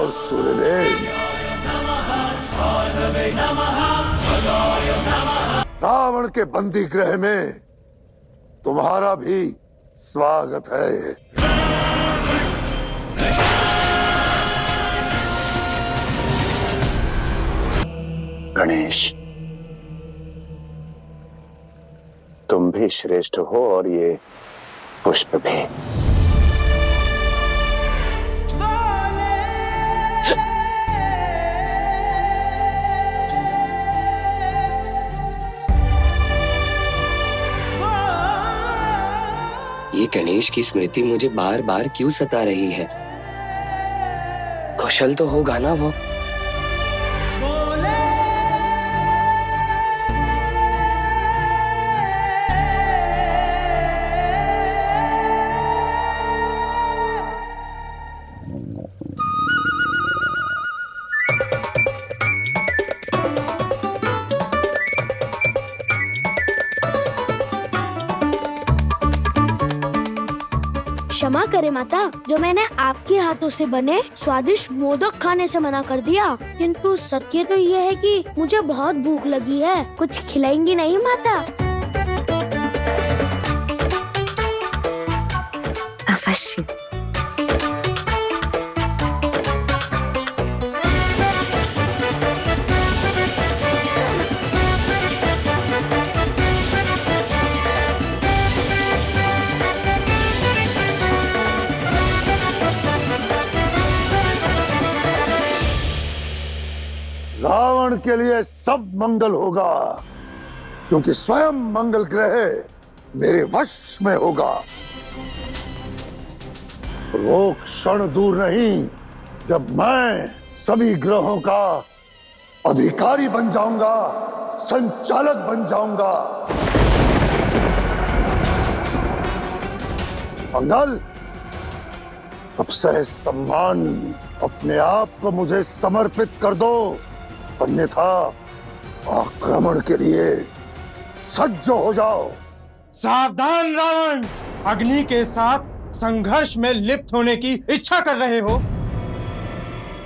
जाओ सूर्यदेव। रावण के बंदी गृह में तुम्हारा भी स्वागत है। गणेश, तुम भी श्रेष्ठ हो और ये पुष्प भी। ये गणेश की स्मृति मुझे बार बार क्यों सता रही है? कुशल तो होगा ना वो? क्षमा करे माता, जो मैंने आपके हाथों से बने स्वादिष्ट मोदक खाने से मना कर दिया, किंतु सत्य तो ये है कि मुझे बहुत भूख लगी है। कुछ खिलाएंगी नहीं माता? अवश्य। रावण के लिए सब मंगल होगा, क्योंकि स्वयं मंगल ग्रह मेरे वश में होगा। वो क्षण दूर नहीं जब मैं सभी ग्रहों का अधिकारी बन जाऊंगा, संचालक बन जाऊंगा। मंगल, अब से सम्मान अपने आप को मुझे समर्पित कर दो, अन्यथा आक्रमण के लिए सज्ज हो जाओ। सावधान रावण, अग्नि के साथ संघर्ष में लिप्त होने की इच्छा कर रहे हो,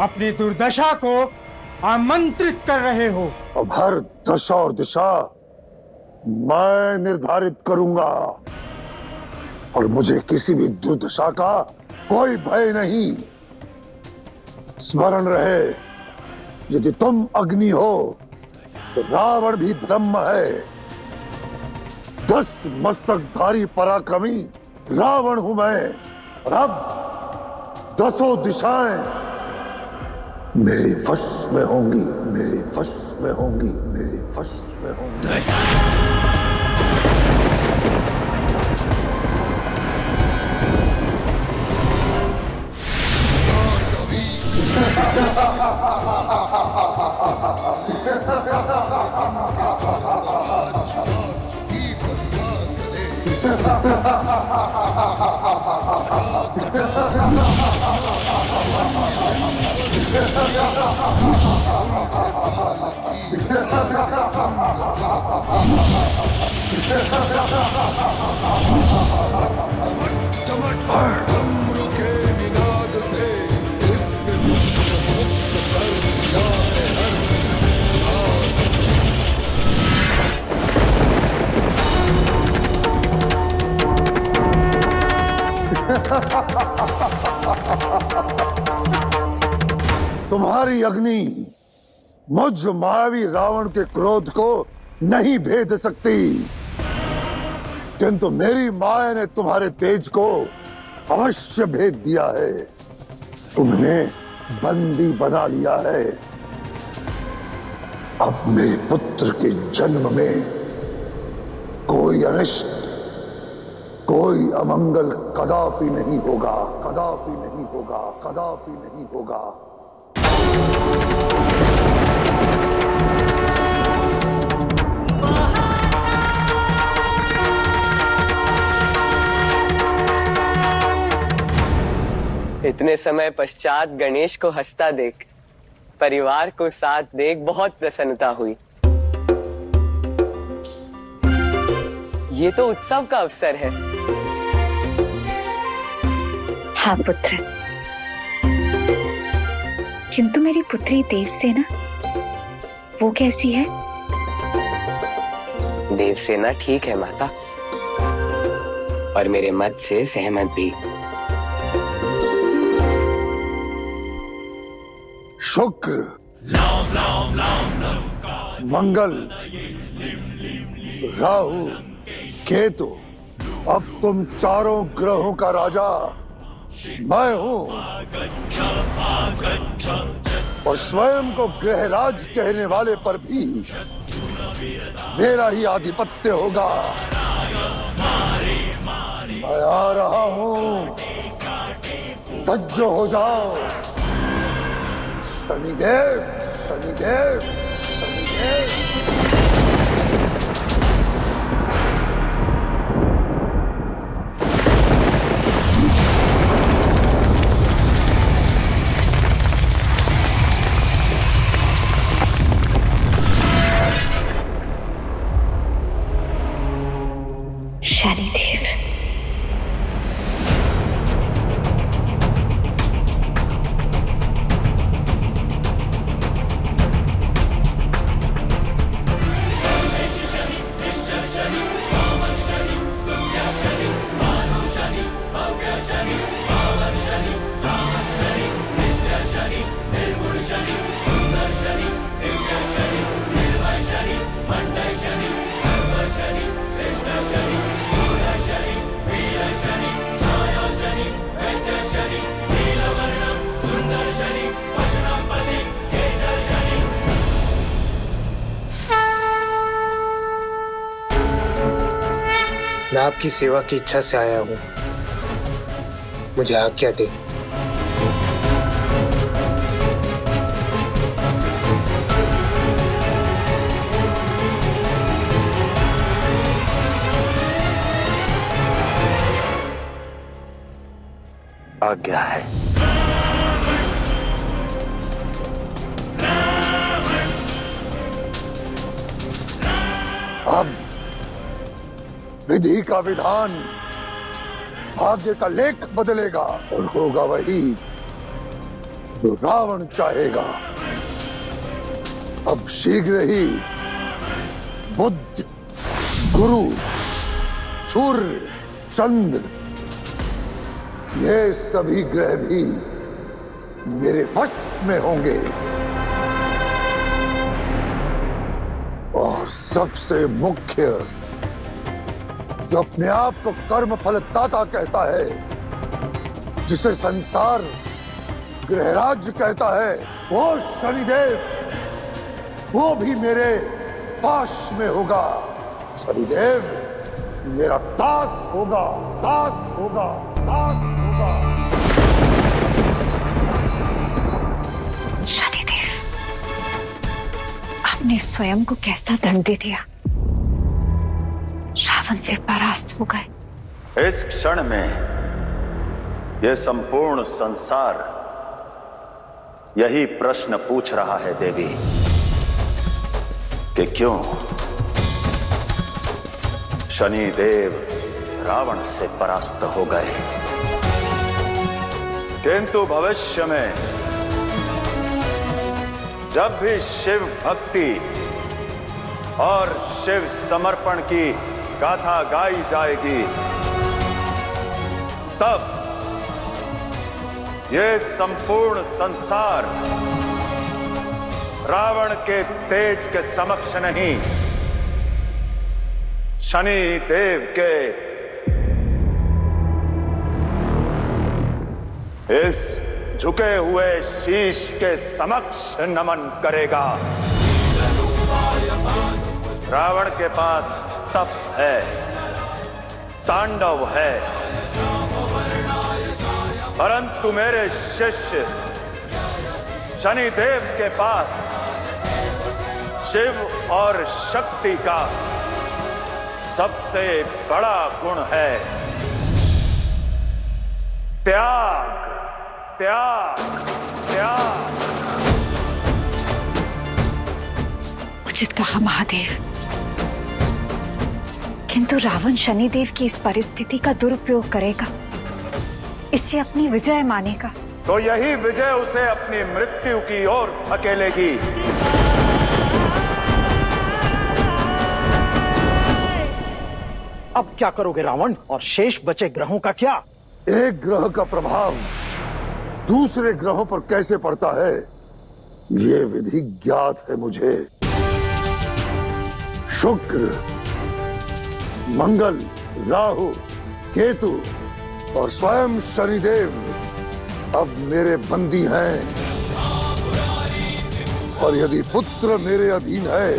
अपनी दुर्दशा को आमंत्रित कर रहे हो। अब हर दशा और दिशा मैं निर्धारित करूंगा और मुझे किसी भी दुर्दशा का कोई भय नहीं। स्मरण रहे, यदि तुम अग्नि हो तो रावण भी ब्रह्म है। 10 मस्तकधारी पराक्रमी रावण हूं मैं, और अब 10 दिशाएं मेरे वश में होंगी, मेरे वश में होंगी, मेरे वश में होंगी। तुम्हारी अग्नि मुझ मायावी रावण के क्रोध को नहीं भेद सकती, किंतु मेरी माया ने तुम्हारे तेज को अवश्य भेद दिया है। तुमने बंदी बना लिया है। अब मेरे पुत्र के जन्म में कोई अनिष्ट, कोई अमंगल कदापि नहीं होगा, कदापि नहीं होगा, कदापि नहीं होगा। इतने समय पश्चात गणेश को हंसता देख, परिवार को साथ देख बहुत प्रसन्नता हुई। ये तो उत्सव का अवसर है। हाँ पुत्र, किंतु मेरी पुत्री देवसेना, वो कैसी है? देवसेना ठीक है माता, और मेरे मत से सहमत भी। शुक्र, मंगल, राहु, केतु, अब तुम चारों ग्रहों का राजा मैं हूं, और स्वयं को ग्रहराज कहने वाले पर भी मेरा ही आधिपत्य होगा। मैं आ रहा हूं, सज्ज हो जाओ। शनिदेव, शनिदेव, शनिदेव। शनिदेव, मैं आपकी सेवा की इच्छा से आया हूँ, मुझे आज्ञा दे। आज्ञा है। अब विधि का विधान, भाग्य का लेख बदलेगा, और होगा वही जो रावण चाहेगा। अब शीघ्र ही बुध, गुरु, सूर्य, चंद्र, ये सभी ग्रह भी मेरे वश में होंगे, और सबसे मुख्य, जो अपने आप को कर्म फल दाता कहता है, जिसे संसार ग्रहराज कहता है, वो शनिदेव, वो भी मेरे पास में होगा। शनिदेव मेरा दास होगा, दास होगा, दास होगा। शनिदेव, आपने स्वयं को कैसा दंड दे दिया? रावण से परास्त हो गए। इस क्षण में यह संपूर्ण संसार यही प्रश्न पूछ रहा है देवी, कि क्यों शनिदेव रावण से परास्त हो गए। किंतु भविष्य में जब भी शिव भक्ति और शिव समर्पण की गाथा गाई जाएगी, तब ये संपूर्ण संसार रावण के तेज के समक्ष नहीं, शनि देव के इस झुके हुए शीश के समक्ष नमन करेगा। रावण के पास तप है, तांडव है, परंतु मेरे शिष्य शनिदेव के पास शिव और शक्ति का सबसे बड़ा गुण है त्याग, त्याग, त्याग। उचित कहा महादेव, किंतु रावण शनिदेव की इस परिस्थिति का दुरुपयोग करेगा, इससे अपनी विजय मानेगा। तो यही विजय उसे अपनी मृत्यु की ओर धकेलेगी। अब क्या करोगे रावण, और शेष बचे ग्रहों का क्या? एक ग्रह का प्रभाव दूसरे ग्रहों पर कैसे पड़ता है, ये विधि ज्ञात है मुझे। शुक्र, मंगल, राहु, केतु और स्वयं शनिदेव अब मेरे बंदी हैं, और यदि पुत्र मेरे अधीन है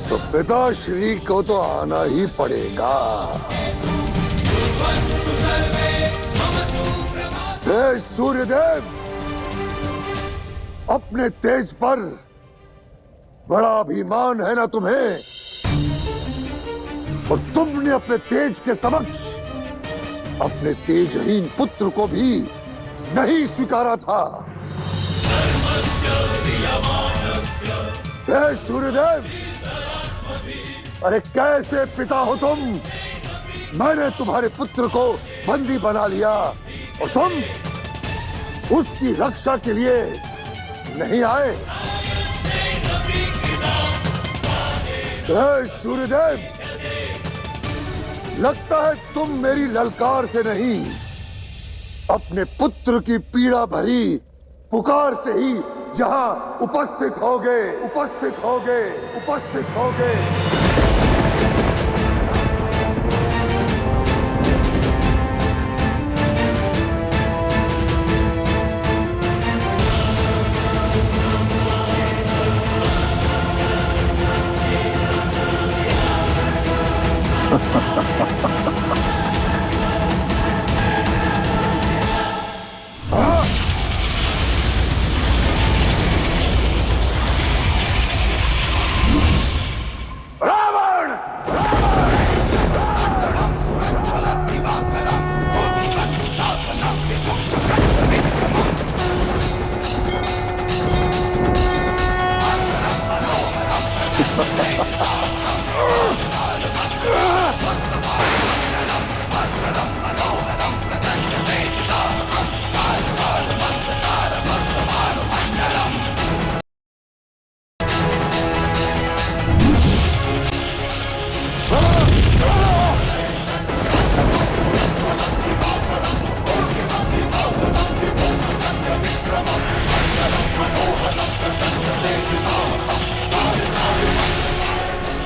तो पिताश्री को तो आना ही पड़ेगा। हे सूर्यदेव, अपने तेज पर बड़ा अभिमान है ना तुम्हें, और तुमने अपने तेज के समक्ष अपने तेजहीन पुत्र को भी नहीं स्वीकारा था। हे सूर्यदेव, अरे कैसे पिता हो तुम? मैंने तुम्हारे पुत्र को बंदी बना लिया और तुम उसकी रक्षा के लिए नहीं आए। हे सूर्यदेव, लगता है तुम मेरी ललकार से नहीं, अपने पुत्र की पीड़ा भरी पुकार से ही यहाँ उपस्थित होगे।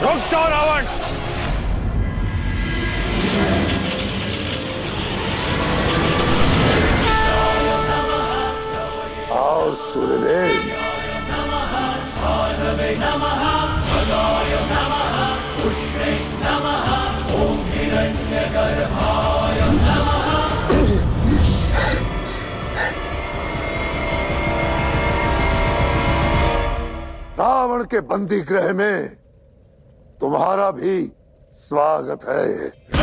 रुक जाओ रावण। आओ सूर्यदेव। रावण के बंदी गृह में तुम्हारा भी स्वागत है।